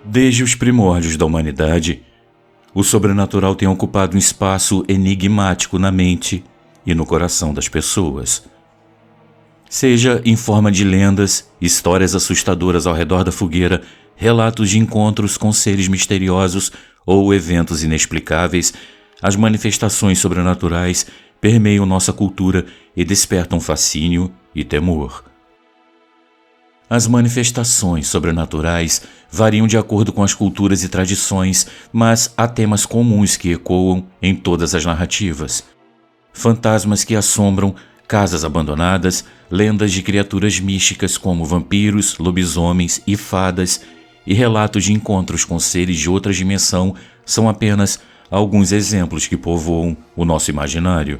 Desde os primórdios da humanidade, o sobrenatural tem ocupado um espaço enigmático na mente e no coração das pessoas. Seja em forma de lendas, histórias assustadoras ao redor da fogueira, relatos de encontros com seres misteriosos ou eventos inexplicáveis, as manifestações sobrenaturais permeiam nossa cultura e despertam fascínio e temor. As manifestações sobrenaturais variam de acordo com as culturas e tradições, mas há temas comuns que ecoam em todas as narrativas. Fantasmas que assombram casas abandonadas, lendas de criaturas místicas como vampiros, lobisomens e fadas, e relatos de encontros com seres de outra dimensão são apenas alguns exemplos que povoam o nosso imaginário.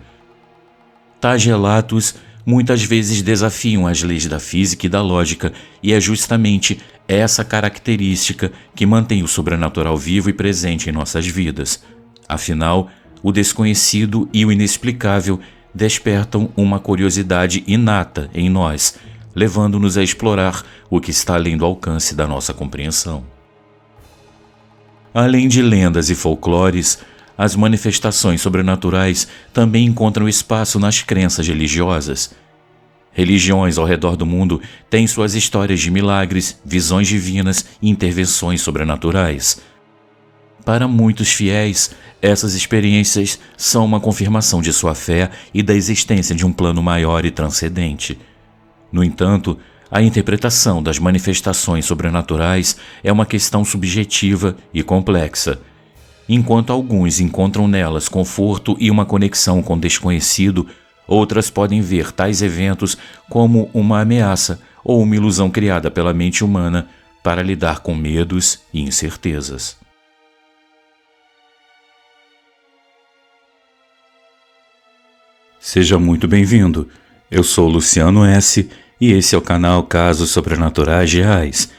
Tais relatos muitas vezes desafiam as leis da física e da lógica, e é justamente essa característica que mantém o sobrenatural vivo e presente em nossas vidas. Afinal, o desconhecido e o inexplicável despertam uma curiosidade inata em nós, levando-nos a explorar o que está além do alcance da nossa compreensão. Além de lendas e folclores, as manifestações sobrenaturais também encontram espaço nas crenças religiosas. Religiões ao redor do mundo têm suas histórias de milagres, visões divinas e intervenções sobrenaturais. Para muitos fiéis, essas experiências são uma confirmação de sua fé e da existência de um plano maior e transcendente. No entanto, a interpretação das manifestações sobrenaturais é uma questão subjetiva e complexa. Enquanto alguns encontram nelas conforto e uma conexão com o desconhecido, outras podem ver tais eventos como uma ameaça ou uma ilusão criada pela mente humana para lidar com medos e incertezas. Seja muito bem-vindo. Eu sou Luciano S. e esse é o canal Casos Sobrenaturais Reais.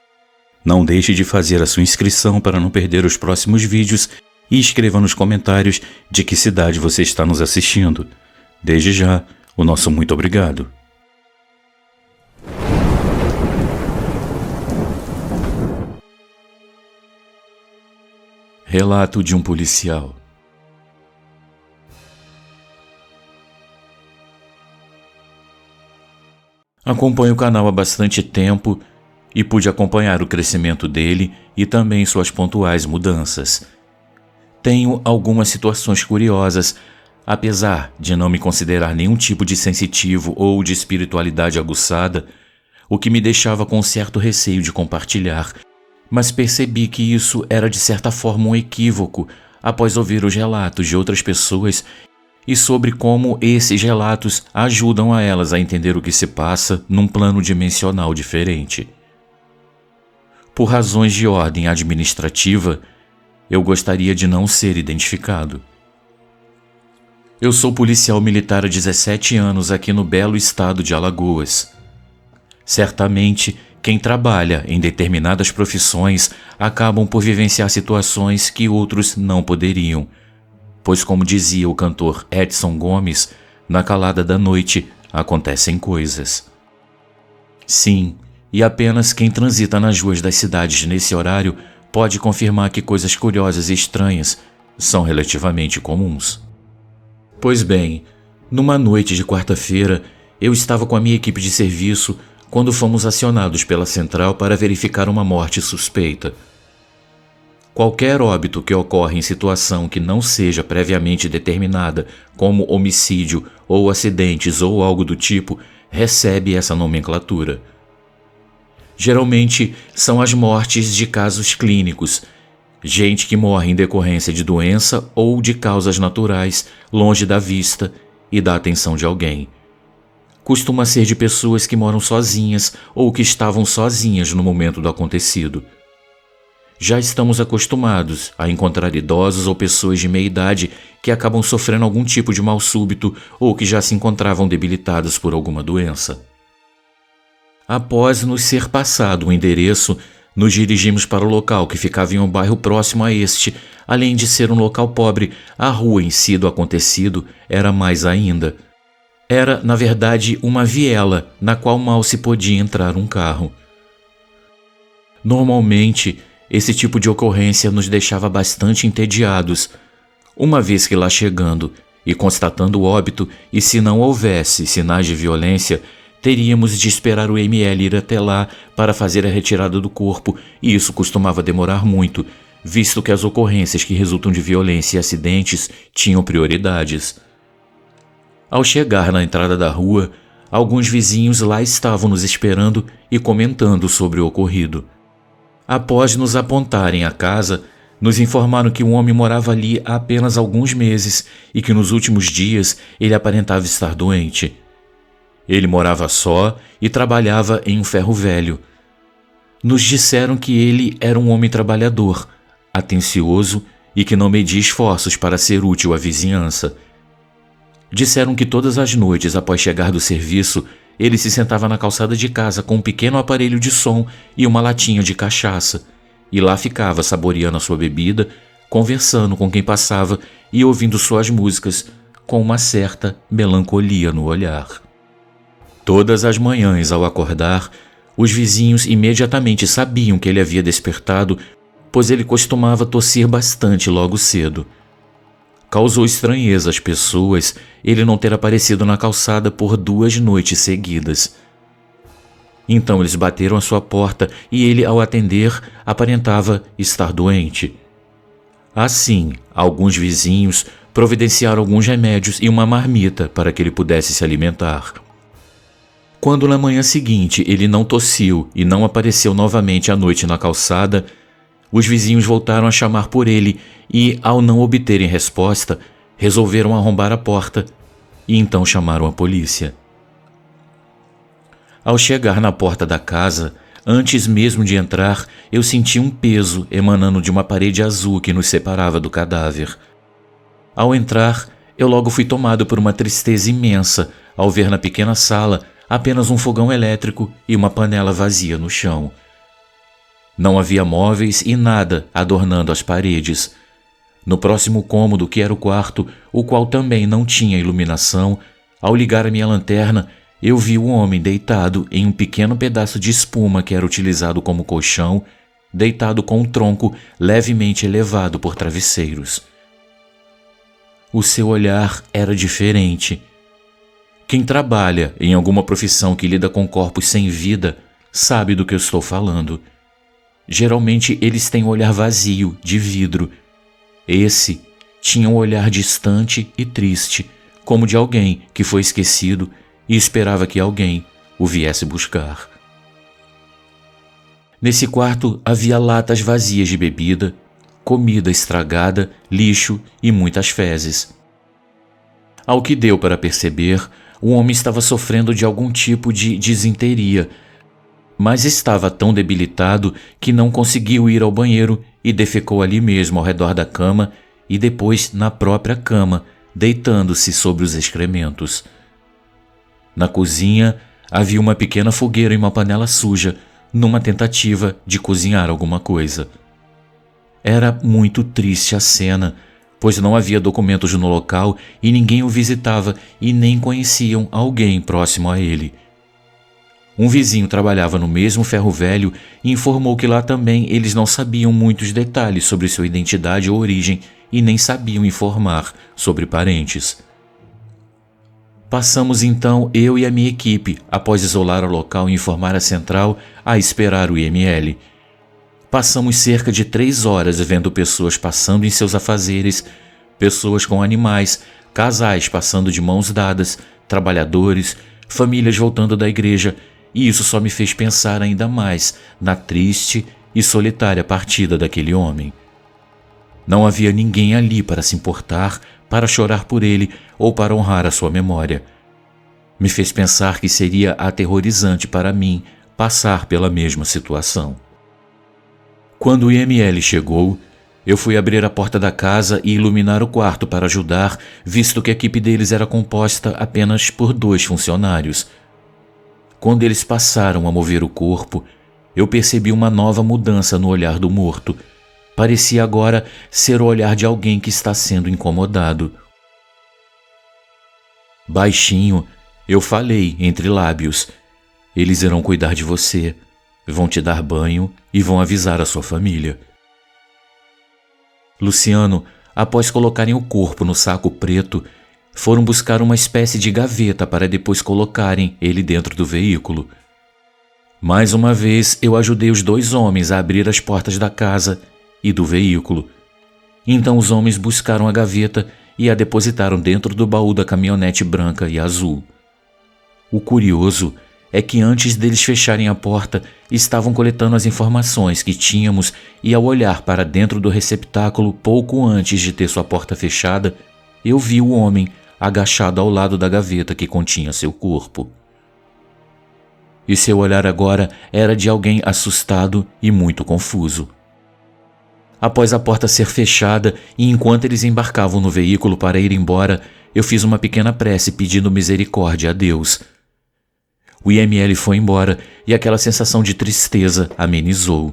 Não deixe de fazer a sua inscrição para não perder os próximos vídeos e escreva nos comentários de que cidade você está nos assistindo. Desde já, o nosso muito obrigado. Relato de um policial. Acompanho o canal há bastante tempo e pude acompanhar o crescimento dele e também suas pontuais mudanças. Tenho algumas situações curiosas, apesar de não me considerar nenhum tipo de sensitivo ou de espiritualidade aguçada, o que me deixava com certo receio de compartilhar, mas percebi que isso era de certa forma um equívoco após ouvir os relatos de outras pessoas e sobre como esses relatos ajudam a elas a entender o que se passa num plano dimensional diferente. Por razões de ordem administrativa, eu gostaria de não ser identificado. Eu sou policial militar há 17 anos aqui no belo estado de Alagoas. Certamente, quem trabalha em determinadas profissões acabam por vivenciar situações que outros não poderiam, pois, como dizia o cantor Edson Gomes, na calada da noite acontecem coisas. Sim, e apenas quem transita nas ruas das cidades nesse horário pode confirmar que coisas curiosas e estranhas são relativamente comuns. Pois bem, numa noite de quarta-feira, eu estava com a minha equipe de serviço quando fomos acionados pela central para verificar uma morte suspeita. Qualquer óbito que ocorre em situação que não seja previamente determinada como homicídio ou acidentes ou algo do tipo, recebe essa nomenclatura. Geralmente são as mortes de casos clínicos, gente que morre em decorrência de doença ou de causas naturais, longe da vista e da atenção de alguém. Costuma ser de pessoas que moram sozinhas ou que estavam sozinhas no momento do acontecido. Já estamos acostumados a encontrar idosos ou pessoas de meia idade que acabam sofrendo algum tipo de mal súbito ou que já se encontravam debilitadas por alguma doença. Após nos ser passado o endereço, nos dirigimos para o local que ficava em um bairro próximo a este. Além de ser um local pobre, a rua em si do acontecido era mais ainda. Era, na verdade, uma viela na qual mal se podia entrar um carro. Normalmente, Esse tipo de ocorrência nos deixava bastante entediados, uma vez que lá chegando e constatando o óbito, e se não houvesse sinais de violência, teríamos de esperar o ML ir até lá para fazer a retirada do corpo, e isso costumava demorar muito, visto que as ocorrências que resultam de violência e acidentes tinham prioridades. Ao chegar na entrada da rua, alguns vizinhos lá estavam nos esperando e comentando sobre o ocorrido. Após nos apontarem a casa, nos informaram que o homem morava ali há apenas alguns meses e que nos últimos dias ele aparentava estar doente. Ele morava só e trabalhava em um ferro velho. Nos disseram que ele era um homem trabalhador, atencioso e que não media esforços para ser útil à vizinhança. Disseram que todas as noites após chegar do serviço, ele se sentava na calçada de casa com um pequeno aparelho de som e uma latinha de cachaça, e lá ficava saboreando a sua bebida, conversando com quem passava e ouvindo suas músicas, com uma certa melancolia no olhar. Todas as manhãs, ao acordar, os vizinhos imediatamente sabiam que ele havia despertado, pois ele costumava tossir bastante logo cedo. Causou estranheza às pessoas ele não ter aparecido na calçada por 2 noites seguidas. Então eles bateram à sua porta e ele, ao atender, aparentava estar doente. Assim, alguns vizinhos providenciaram alguns remédios e uma marmita para que ele pudesse se alimentar. Quando na manhã seguinte ele não tossiu e não apareceu novamente à noite na calçada, os vizinhos voltaram a chamar por ele e, ao não obterem resposta, resolveram arrombar a porta e então chamaram a polícia. Ao chegar na porta da casa, antes mesmo de entrar, eu senti um peso emanando de uma parede azul que nos separava do cadáver. Ao entrar, eu logo fui tomado por uma tristeza imensa ao ver na pequena sala apenas um fogão elétrico e uma panela vazia no chão. Não havia móveis e nada adornando as paredes. No próximo cômodo, que era o quarto, o qual também não tinha iluminação, ao ligar a minha lanterna, eu vi um homem deitado em um pequeno pedaço de espuma que era utilizado como colchão, deitado com um tronco levemente elevado por travesseiros. O seu olhar era diferente. Quem trabalha em alguma profissão que lida com corpos sem vida sabe do que eu estou falando. Geralmente eles têm um olhar vazio, de vidro. Esse tinha um olhar distante e triste, como de alguém que foi esquecido e esperava que alguém o viesse buscar. Nesse quarto havia latas vazias de bebida, comida estragada, lixo e muitas fezes. Ao que deu para perceber, o homem estava sofrendo de algum tipo de disenteria, mas estava tão debilitado que não conseguiu ir ao banheiro e defecou ali mesmo ao redor da cama e depois na própria cama, deitando-se sobre os excrementos. Na cozinha havia uma pequena fogueira e uma panela suja, numa tentativa de cozinhar alguma coisa. Era muito triste a cena, pois não havia documentos no local e ninguém o visitava e nem conheciam alguém próximo a ele. Um vizinho trabalhava no mesmo ferro velho e informou que lá também eles não sabiam muitos detalhes sobre sua identidade ou origem e nem sabiam informar sobre parentes. Passamos então, eu e a minha equipe, após isolar o local e informar a central, a esperar o IML. Passamos cerca de 3 horas vendo pessoas passando em seus afazeres, pessoas com animais, casais passando de mãos dadas, trabalhadores, famílias voltando da igreja, e isso só me fez pensar ainda mais na triste e solitária partida daquele homem. Não havia ninguém ali para se importar, para chorar por ele ou para honrar a sua memória. Me fez pensar que seria aterrorizante para mim passar pela mesma situação. Quando o IML chegou, eu fui abrir a porta da casa e iluminar o quarto para ajudar, visto que a equipe deles era composta apenas por 2 funcionários. Quando eles passaram a mover o corpo, eu percebi uma nova mudança no olhar do morto. Parecia agora ser o olhar de alguém que está sendo incomodado. Baixinho, eu falei entre lábios: "Eles irão cuidar de você. vão te dar banho e vão avisar a sua família. Luciano, após colocarem o corpo no saco preto, foram buscar uma espécie de gaveta para depois colocarem ele dentro do veículo. Mais uma vez, eu ajudei os 2 homens a abrir as portas da casa e do veículo. Então os homens buscaram a gaveta e a depositaram dentro do baú da caminhonete branca e azul. O curioso é que antes deles fecharem a porta, estavam coletando as informações que tínhamos e ao olhar para dentro do receptáculo pouco antes de ter sua porta fechada, eu vi o homem agachado ao lado da gaveta que continha seu corpo. E seu olhar agora era de alguém assustado e muito confuso. Após a porta ser fechada e enquanto eles embarcavam no veículo para ir embora, eu fiz uma pequena prece pedindo misericórdia a Deus. O IML foi embora e aquela sensação de tristeza amenizou.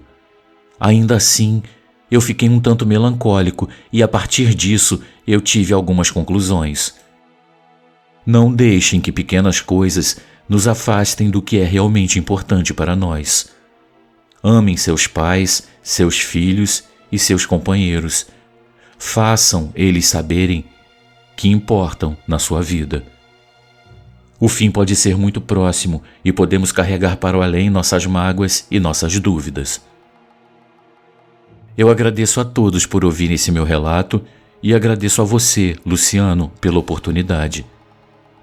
Ainda assim, eu fiquei um tanto melancólico e a partir disso eu tive algumas conclusões. Não deixem que pequenas coisas nos afastem do que é realmente importante para nós. Amem seus pais, seus filhos e seus companheiros. Façam eles saberem que importam na sua vida. O fim pode ser muito próximo e podemos carregar para o além nossas mágoas e nossas dúvidas. Eu agradeço a todos por ouvirem esse meu relato e agradeço a você, Luciano, pela oportunidade.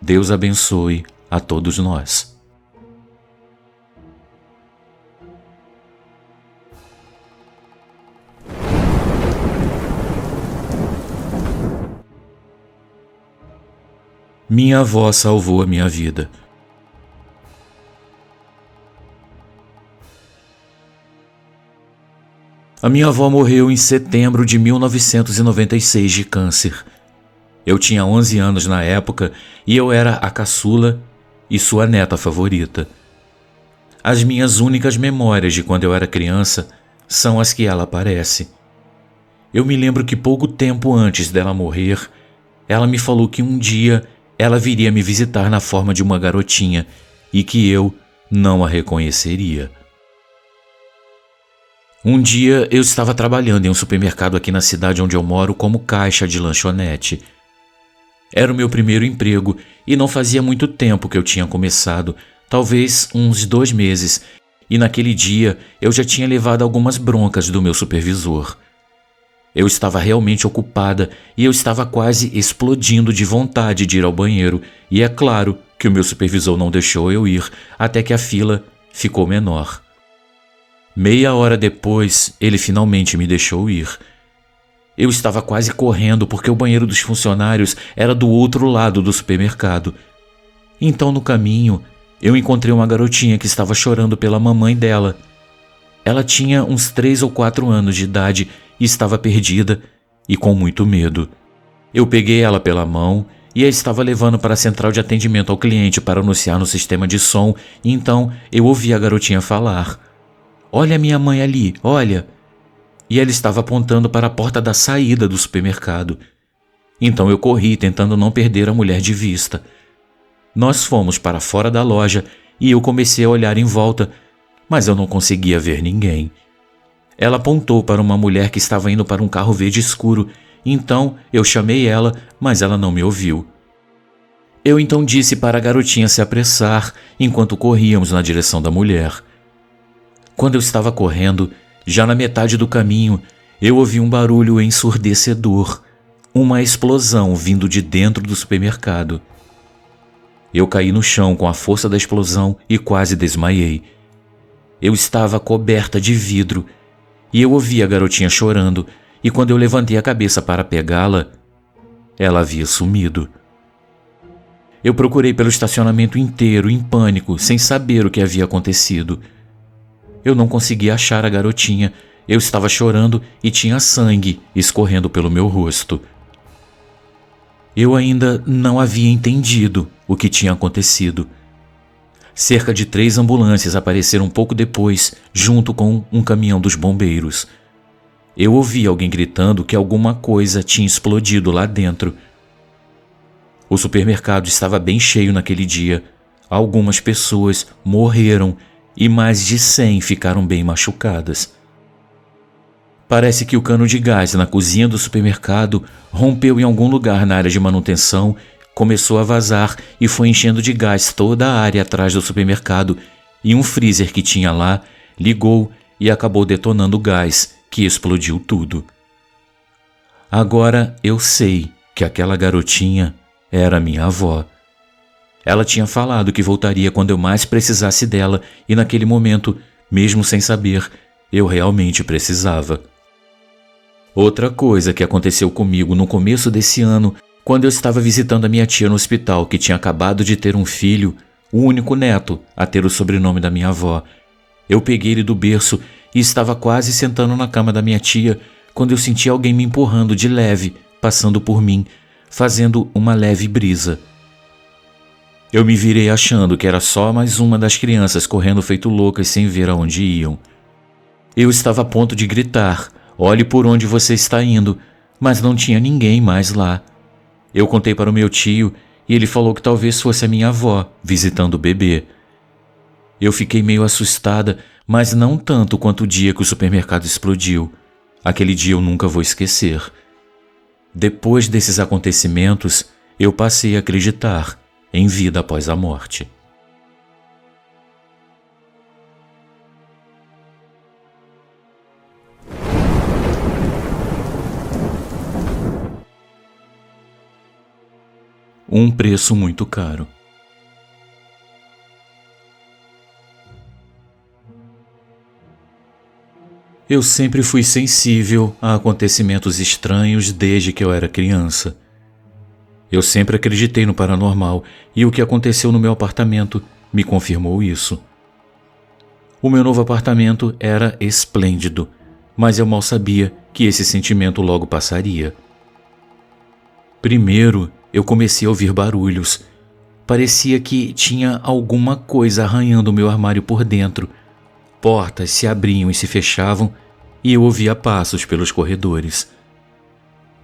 Deus abençoe a todos nós. Minha avó salvou a minha vida. A minha avó morreu em setembro de 1996 de câncer. Eu tinha 11 anos na época e eu era a caçula e sua neta favorita. As minhas únicas memórias de quando eu era criança são as que ela aparece. Eu me lembro que pouco tempo antes dela morrer, ela me falou que um dia ela viria me visitar na forma de uma garotinha e que eu não a reconheceria. Um dia eu estava trabalhando em um supermercado aqui na cidade onde eu moro como caixa de lanchonete. Era o meu primeiro emprego e não fazia muito tempo que eu tinha começado, talvez uns 2 meses, e naquele dia eu já tinha levado algumas broncas do meu supervisor. Eu estava realmente ocupada e eu estava quase explodindo de vontade de ir ao banheiro, e é claro que o meu supervisor não deixou eu ir até que a fila ficou menor. Meia hora depois, ele finalmente me deixou ir. Eu estava quase correndo porque o banheiro dos funcionários era do outro lado do supermercado. Então, no caminho, eu encontrei uma garotinha que estava chorando pela mamãe dela. Ela tinha uns 3 ou 4 anos de idade e estava perdida e com muito medo. Eu peguei ela pela mão e a estava levando para a central de atendimento ao cliente para anunciar no sistema de som, e então eu ouvi a garotinha falar: "Olha a minha mãe ali, olha!" E ela estava apontando para a porta da saída do supermercado. Então eu corri, tentando não perder a mulher de vista. Nós fomos para fora da loja e eu comecei a olhar em volta, mas eu não conseguia ver ninguém. Ela apontou para uma mulher que estava indo para um carro verde escuro, então eu chamei ela, mas ela não me ouviu. Eu então disse para a garotinha se apressar enquanto corríamos na direção da mulher. Quando eu estava correndo, já na metade do caminho, eu ouvi um barulho ensurdecedor, uma explosão vindo de dentro do supermercado. Eu caí no chão com a força da explosão e quase desmaiei. Eu estava coberta de vidro e eu ouvi a garotinha chorando, e quando eu levantei a cabeça para pegá-la, ela havia sumido. Eu procurei pelo estacionamento inteiro em pânico, sem saber o que havia acontecido. Eu não conseguia achar a garotinha. Eu estava chorando e tinha sangue escorrendo pelo meu rosto. Eu ainda não havia entendido o que tinha acontecido. Cerca de 3 ambulâncias apareceram pouco depois, junto com um caminhão dos bombeiros. Eu ouvi alguém gritando que alguma coisa tinha explodido lá dentro. O supermercado estava bem cheio naquele dia. Algumas pessoas morreram e mais de 100 ficaram bem machucadas. Parece que o cano de gás na cozinha do supermercado rompeu em algum lugar na área de manutenção, começou a vazar e foi enchendo de gás toda a área atrás do supermercado, e um freezer que tinha lá ligou e acabou detonando o gás, que explodiu tudo. Agora eu sei que aquela garotinha era minha avó. Ela tinha falado que voltaria quando eu mais precisasse dela e naquele momento, mesmo sem saber, eu realmente precisava. Outra coisa que aconteceu comigo no começo desse ano, quando eu estava visitando a minha tia no hospital, que tinha acabado de ter um filho, o único neto a ter o sobrenome da minha avó. Eu peguei ele do berço e estava quase sentando na cama da minha tia quando eu senti alguém me empurrando de leve, passando por mim, fazendo uma leve brisa. Eu me virei achando que era só mais uma das crianças correndo feito loucas sem ver aonde iam. Eu estava a ponto de gritar: "Olhe por onde você está indo", mas não tinha ninguém mais lá. Eu contei para o meu tio e ele falou que talvez fosse a minha avó visitando o bebê. Eu fiquei meio assustada, mas não tanto quanto o dia que o supermercado explodiu. Aquele dia eu nunca vou esquecer. Depois desses acontecimentos, eu passei a acreditar em vida após a morte. Um preço muito caro. Eu sempre fui sensível a acontecimentos estranhos desde que eu era criança. Eu sempre acreditei no paranormal e o que aconteceu no meu apartamento me confirmou isso. O meu novo apartamento era esplêndido, mas eu mal sabia que esse sentimento logo passaria. Primeiro, eu comecei a ouvir barulhos. Parecia que tinha alguma coisa arranhando o meu armário por dentro. Portas se abriam e se fechavam e eu ouvia passos pelos corredores.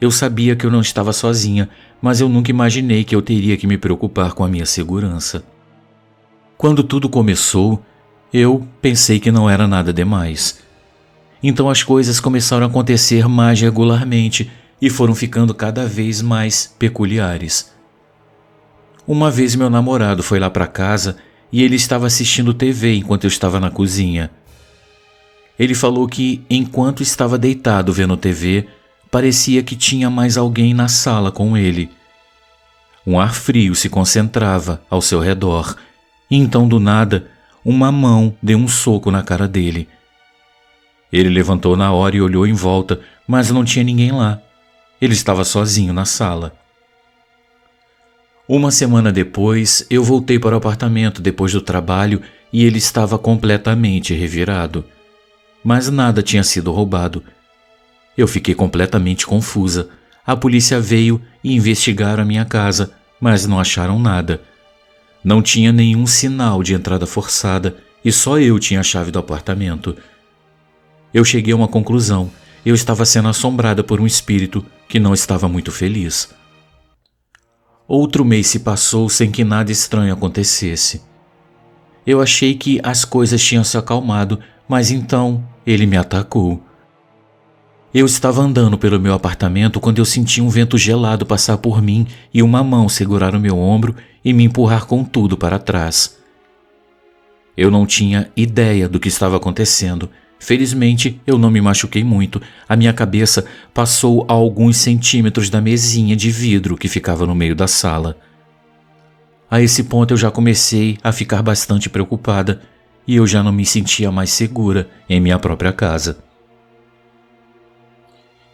Eu sabia que eu não estava sozinha, mas eu nunca imaginei que eu teria que me preocupar com a minha segurança. Quando tudo começou, eu pensei que não era nada demais. Então as coisas começaram a acontecer mais regularmente e foram ficando cada vez mais peculiares. Uma vez meu namorado foi lá para casa e ele estava assistindo TV enquanto eu estava na cozinha. Ele falou que, enquanto estava deitado vendo TV, parecia que tinha mais alguém na sala com ele. Um ar frio se concentrava ao seu redor, e então, do nada, uma mão deu um soco na cara dele. Ele levantou na hora e olhou em volta, mas não tinha ninguém lá. Ele estava sozinho na sala. Uma semana depois, eu voltei para o apartamento depois do trabalho e ele estava completamente revirado. Mas nada tinha sido roubado. Eu fiquei completamente confusa. A polícia veio e investigaram a minha casa, mas não acharam nada. Não tinha nenhum sinal de entrada forçada e só eu tinha a chave do apartamento. Eu cheguei a uma conclusão. Eu estava sendo assombrada por um espírito que não estava muito feliz. Outro mês se passou sem que nada estranho acontecesse. Eu achei que as coisas tinham se acalmado, mas então ele me atacou. Eu estava andando pelo meu apartamento quando eu senti um vento gelado passar por mim e uma mão segurar o meu ombro e me empurrar com tudo para trás. Eu não tinha ideia do que estava acontecendo. Felizmente, eu não me machuquei muito. A minha cabeça passou a alguns centímetros da mesinha de vidro que ficava no meio da sala. A esse ponto eu já comecei a ficar bastante preocupada e eu já não me sentia mais segura em minha própria casa.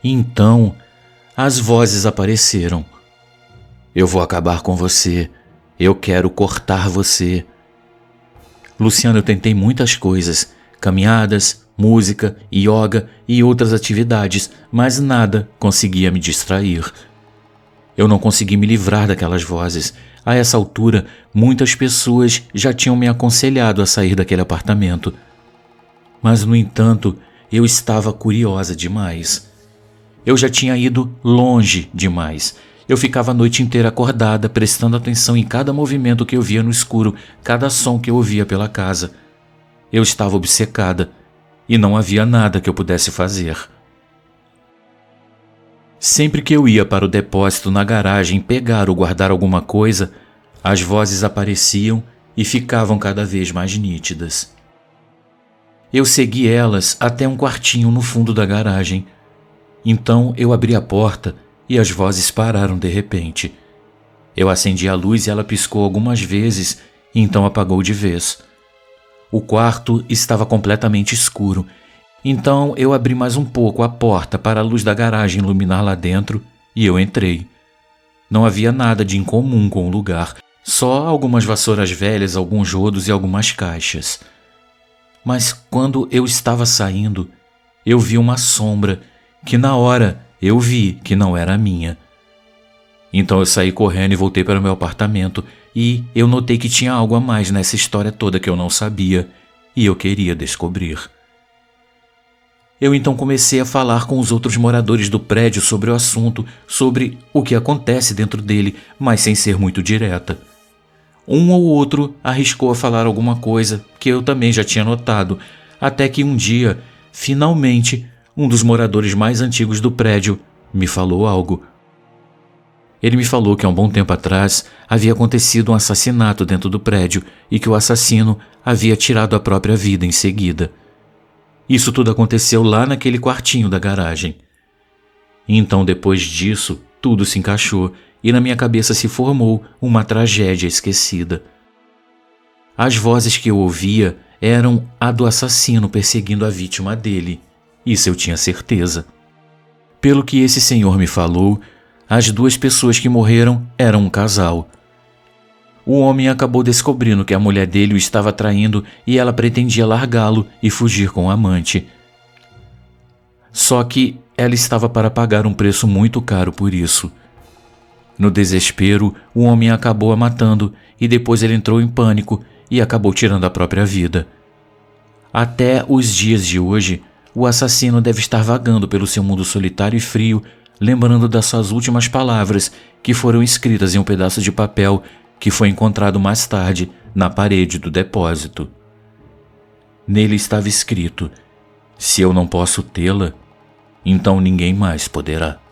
Então, as vozes apareceram. Eu vou acabar com você. Eu quero cortar você. Luciano, eu tentei muitas coisas. Caminhadas, música, yoga e outras atividades, mas nada conseguia me distrair. Eu não consegui me livrar daquelas vozes. A essa altura, muitas pessoas já tinham me aconselhado a sair daquele apartamento. Mas, no entanto, eu estava curiosa demais. Eu já tinha ido longe demais. Eu ficava a noite inteira acordada, prestando atenção em cada movimento que eu via no escuro, cada som que eu ouvia pela casa. eu estava obcecada e não havia nada que eu pudesse fazer. Sempre que eu ia para o depósito na garagem pegar ou guardar alguma coisa, as vozes apareciam e ficavam cada vez mais nítidas. Eu segui elas até um quartinho no fundo da garagem. Então eu abri a porta e as vozes pararam de repente. Eu acendi a luz e ela piscou algumas vezes e então apagou de vez. O quarto estava completamente escuro, então eu abri mais um pouco a porta para a luz da garagem iluminar lá dentro e eu entrei. Não havia nada de incomum com o lugar, só algumas vassouras velhas, alguns rodos e algumas caixas. Mas quando eu estava saindo, eu vi uma sombra que na hora eu vi que não era minha. Então eu saí correndo e voltei para o meu apartamento e eu notei que tinha algo a mais nessa história toda que eu não sabia e eu queria descobrir. Eu então comecei a falar com os outros moradores do prédio sobre o assunto, sobre o que acontece dentro dele, mas sem ser muito direta. Um ou outro arriscou a falar alguma coisa que eu também já tinha notado, até que um dia, finalmente, um dos moradores mais antigos do prédio me falou algo. Ele me falou que há um bom tempo atrás havia acontecido um assassinato dentro do prédio e que o assassino havia tirado a própria vida em seguida. Isso tudo aconteceu lá naquele quartinho da garagem. Então, depois disso, tudo se encaixou e na minha cabeça se formou uma tragédia esquecida. As vozes que eu ouvia eram a do assassino perseguindo a vítima dele. Isso eu tinha certeza. Pelo que esse senhor me falou, as duas pessoas que morreram eram um casal. O homem acabou descobrindo que a mulher dele o estava traindo e ela pretendia largá-lo e fugir com o amante. Só que ela estava para pagar um preço muito caro por isso. No desespero, o homem acabou a matando e depois ele entrou em pânico e acabou tirando a própria vida. Até os dias de hoje, o assassino deve estar vagando pelo seu mundo solitário e frio, lembrando das suas últimas palavras que foram escritas em um pedaço de papel que foi encontrado mais tarde na parede do depósito. Nele estava escrito: "Se eu não posso tê-la, então ninguém mais poderá."